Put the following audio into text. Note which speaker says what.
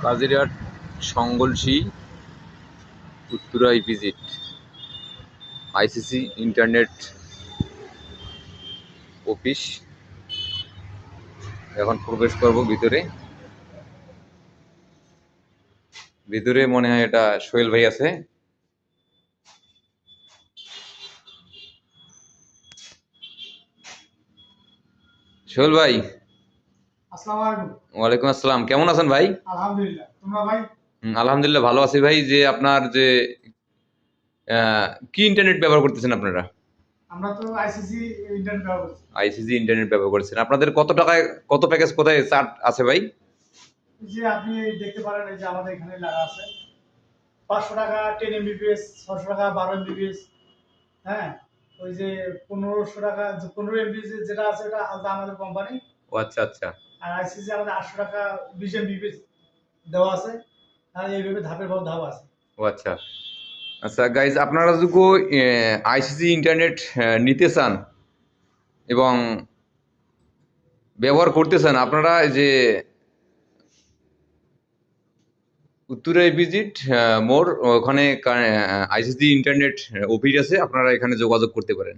Speaker 1: কাজিরহাট সংগলসি উত্তরা ইপিজিট আইসিসি ইন্টারনেট অফিস। এখন প্রবেশ করব ভিতরে। ভিতরে মনে হয় এটা সোহেল ভাই আছে। সোহেল ভাই,
Speaker 2: আসসালামু আলাইকুম।
Speaker 1: ওয়ালাইকুম আসসালাম। কেমন আছেন ভাই?
Speaker 2: আলহামদুলিল্লাহ, তোমরা ভাই?
Speaker 1: আলহামদুলিল্লাহ ভালো আছি ভাই। যে আপনার যে কি ইন্টারনেট ব্যবহার করতেছেন আপনারা?
Speaker 2: আমরা তো আইসিসি ইন্টারনেট ব্যবহার করছি।
Speaker 1: আইসিসি ইন্টারনেট ব্যবহার করছেন। আপনাদের কত টাকায় কত প্যাকেজ কোথায় চার্ট আছে ভাই?
Speaker 2: যে আপনি দেখতে পারেন এই যে আমাদের এখানে লেখা আছে 500 টাকা 10 এমবিপিএস, 600 টাকা 12 এমবিপিএস। হ্যাঁ, ওই যে 1500 টাকা 15 এমবিপিএস যেটা আছে ওটা আলাদা আমাদের কোম্পানি।
Speaker 1: ও আচ্ছা আচ্ছা।
Speaker 2: আর আইসিসি আমাদের 800 টাকা 20 এমবিপিএস দেওয়া আছে। আর এইভাবে ধাপের পর ধাপ আছে।
Speaker 1: ও আচ্ছা আচ্ছা গাইজ, আপনারা যদি আইসিসি ইন্টারনেট নিতে চান এবং ব্যবহার করতে চান, আপনারা যে উত্তরা ভিজিট মোর ওখানে আইসিসি ইন্টারনেট অফিস আছে, আপনারা এখানে যোগাযোগ করতে পারেন।